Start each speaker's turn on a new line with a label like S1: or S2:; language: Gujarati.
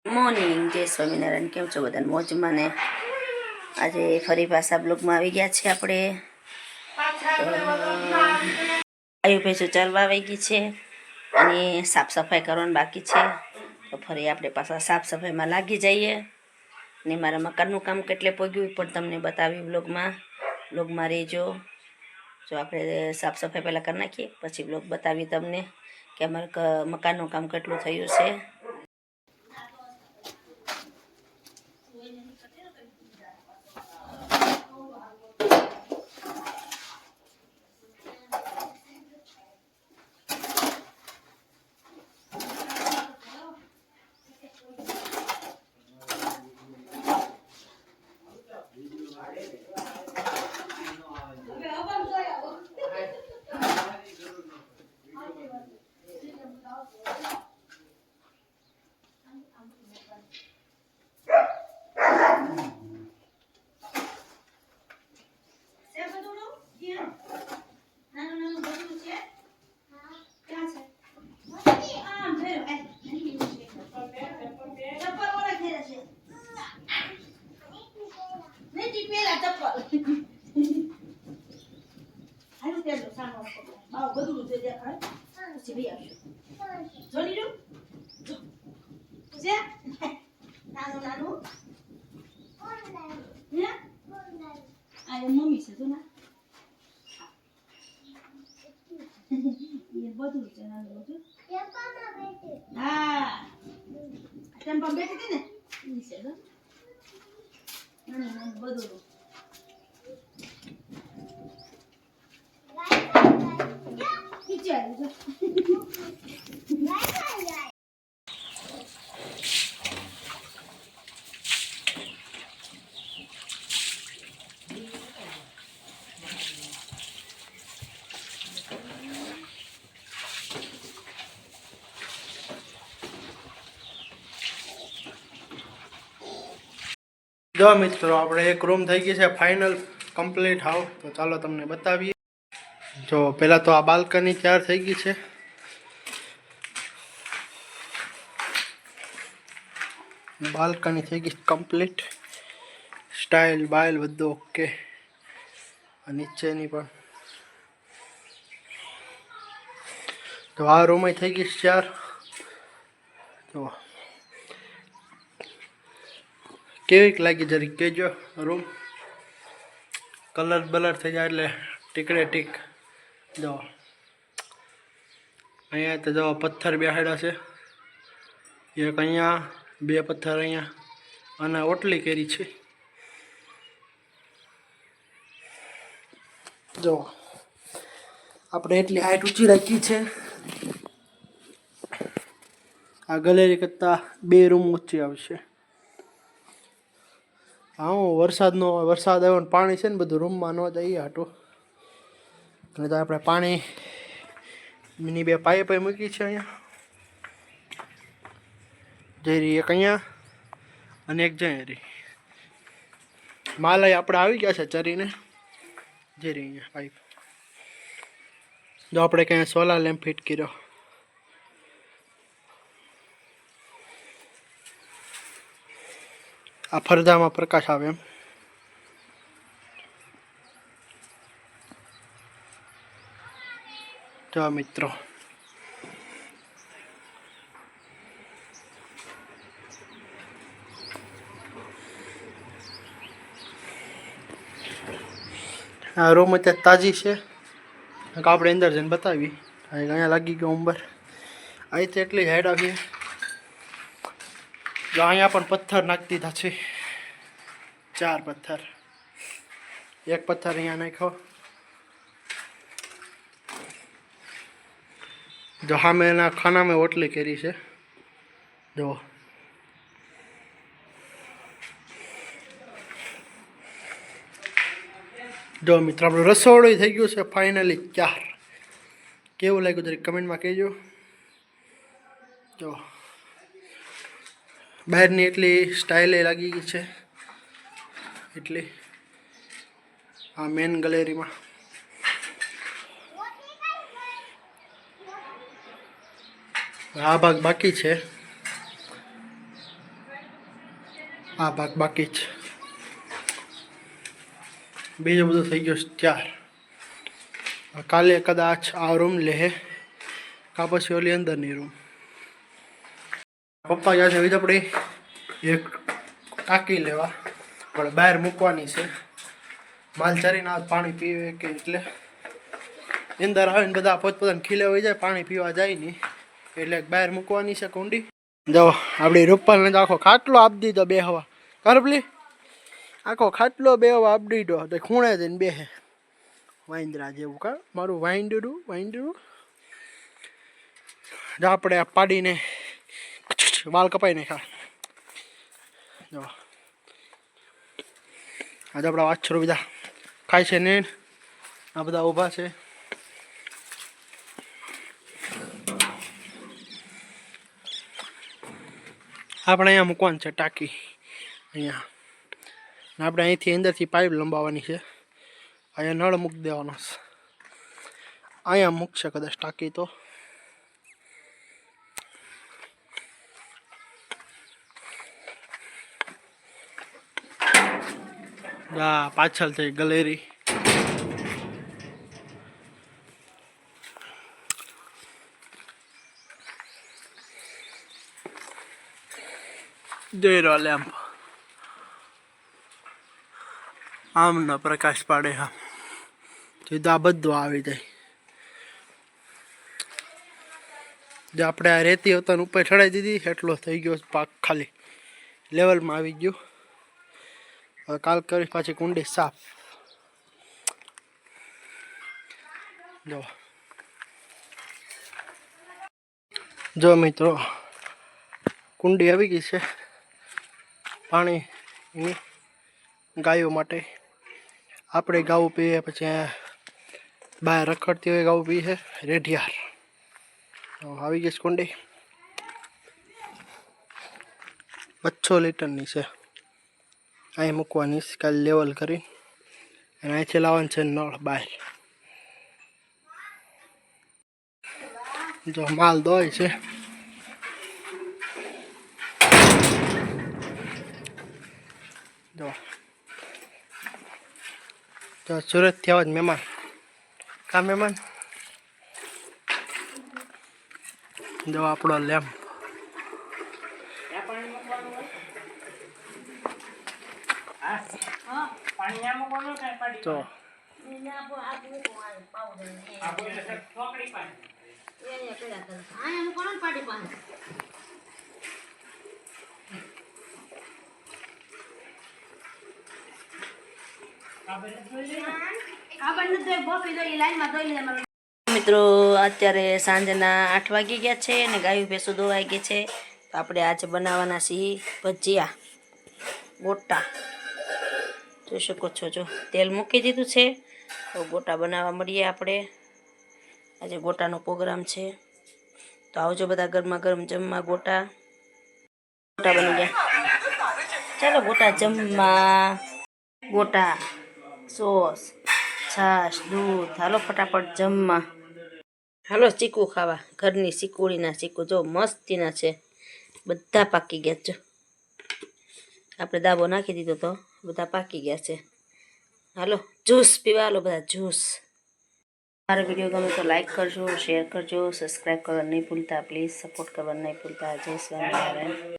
S1: મોર્નિંગ, જય સ્વામિનારાયણ. કેમ છો બધા? મોજમાં ને? આજે ફરી પાછા બ્લોગમાં આવી ગયા છે આપણે. આયુ ભેંસો ચાલવા આવી ગઈ છે અને સાફ સફાઈ કરવાની બાકી છે. તો ફરી આપણે પાછા સાફ સફાઈમાં લાગી જઈએ. ને મારા મકાનનું કામ કેટલે પહોંચ્યું પણ તમને બતાવી બ્લોગમાં રહેજો. જો આપણે સાફ સફાઈ પહેલાં કરી નાખીએ, પછી બ્લોગ બતાવી તમને કે અમારા મકાનનું કામ કેટલું થયું છે. મમ્મી છે તું ના એ બધું છે નાનું બધું હા ટેમ્પા બેઠી હતી ને ઈ છે નાનું બધું
S2: જો મિત્રો આપણે એક રૂમ થઈ ગઈ છે ફાઇનલ કમ્પ્લીટ હાવ. તો ચાલો તમને બતાવીએ. જો પહેલાં તો આ બાલ્કની તૈયાર થઈ ગઈ છે. બાલ્કની થઈ ગઈ કમ્પ્લીટ, સ્ટાઇલ બાઇલ બધું ઓકે. નીચેની પણ તો આ રૂમ થઈ ગઈ તૈયાર. તો કેવીક લાગી જરી કહેજો. રૂમ કલર બલર થઈ જાય એટલે ટીકડે ટીક. જો અહીંયા તો જો પથ્થર બેહાડ્યા છે, એક અહીંયા, બે પથ્થર અહીંયા, અને ઓટલી કરી છે. જો આપણે એટલી હાઈટ ઊંચી રાખી છે. આ ગેલેરી કરતાં 2 રૂમ ઊંચી આવશે. હા, વરસાદ આવ્યો ને પાણી છે ને બધું રૂમમાં ન જઈએ હાટું. અને તો આપણે પાણી મિની 2 પાઇપ મૂકી છે અહીંયા. જઈ એક અહીંયા અને એક જઈ રહી. માલય આપણે આવી ગયા છે ચરીને. જઈ રહી અહીંયા પાઇપ. જો આપણે ક્યાંય સોલાર લેમ્પ ફિટ કર્યો. આ ફરજામાં પ્રકાશ આવે એમ. જો મિત્રો આ રૂમ અત્યારે તાજી છે. આપણે અંદર જઈને બતાવી. અહીંયા લાગી ગયો ઉંબર. અહીંથી એટલી હાઈટ આવી. જો અહીંયા પણ પથ્થર નાખી દીધા છે, 4 પથ્થર. એક પથ્થર અહીંયા નાખ્યો. જો સામે એના ખાનામાં ઓટલી કરી છે. જો જો મિત્રો આપણું રસોડું થઈ ગયું છે ફાઇનલી તૈયાર. કેવું લાગ્યું જરી કમેન્ટમાં કહેજો. જો બહારની એટલી સ્ટાઇલે લાગી ગઈ છે એટલી. આ મેન ગેલેરીમાં આ ભાગ બાકી છે. આ ભાગ બાકી છે, બીજું બધું થઈ ગયું છે તૈયાર. કાલે કદાચ આ રૂમ લે કા પછી ઓલી અંદરની રૂમ. પપ્પા ગયા છે વિધપડી એક ટાંકી લેવા, પણ બહાર મૂકવાની છે. માલ ચરીને આવે પાણી પીવે કે એટલે અંદર આવીને બધા પોતપોતાને ખીલે હોઈ જાય, પાણી પીવા જાય નહીં એટલે બહાર મૂકવાની છે કુંડી. જો આપણી રૂપાલને તો આખો ખાટલો આપી દીધો બે હવા કરબલી, આખો ખાટલો બે હવા આપી દીધો તો ખૂણે જઈને બેહે વાંદરા જેવું. કા મારું વાંદરું જો આપણે આ પાડીને વાળ કપાઈ નાખ્યા. જો આજે આપણા વાછરો બધા ખાય છે ને આ બધા ઊભા છે. આપણે અહીંયા મૂકવાનું છે ટાંકી, અહીંયા આપણે અહીંથી અંદરથી પાઇપ લંબાવવાની છે, અહીંયા નળ મૂકી દેવાનો છે. અહીંયા મૂકશે કદાચ ટાંકી તો. પાછળ થઈ ગલેરી. જોઈ રહ્યો લેમ્પ આમનો પ્રકાશ પાડે. હા સીધું આ બધું આવી જાય. જો આપણે આ રેતી હોતા ઉપર ચડાવી દીધી એટલો થઈ ગયો પાક, ખાલી લેવલમાં આવી ગયું. હવે કાલ કરી પાછી કુંડી સાફ. જો મિત્રો કુંડી આવી ગઈ છે પાણી એની ગાયો માટે. આપણે ગાવું પીએ, પછી બહાર રખડતી હોય ગાવું પીએ રેઢિયાર. આવી ગઈ છે કુંડી, 200 લીટરની છે. અહીં મૂકવાની કાલે લેવલ કરી અને અહીંથી લાવવાનું છે નળ બહાર. જો માલ દોય છે. જો સુરતથી આવા જ મહેમાન. કા મહેમાન જો આપણો લેમ્પ. તો
S1: મિત્રો અત્યારે સાંજના 8 વાગી ગયા છે અને ગાયું ભેંસો દોવાઈ ગઈ છે. તો આપણે આજે બનાવવાના છીએ ભજીયા ગોટા. જોઈ શકો છો, જો તેલ મૂકી દીધું છે. તો ગોટા બનાવવા મળીએ આપણે. આજે ગોટાનો પ્રોગ્રામ છે, તો આવજો બધા ગરમા ગરમ જમવા. ગોટા બની ગયા, ચાલો ગોટા જમવા. ગોટા, સોસ, છાશ, દૂધ, હાલો ફટાફટ જમવા. હાલો ચીકુ ખાવા. ઘરની ચીકુડીના ચીકુ જો મસ્તીના છે, બધા પાકી ગયા. જો આપણે દાબો નાખી દીધો તો બધા પાકી ગયા છે. હાલો જ્યુસ પીવા, હાલો બધા જ્યુસ. મારો વિડીયો ગમે તો લાઈક કરજો, શેર કરજો, સબસ્ક્રાઈબ કરવાનું નહીં ભૂલતા. પ્લીઝ સપોર્ટ કરવાનું નહીં ભૂલતા. જય સ્વામિનારાયણ.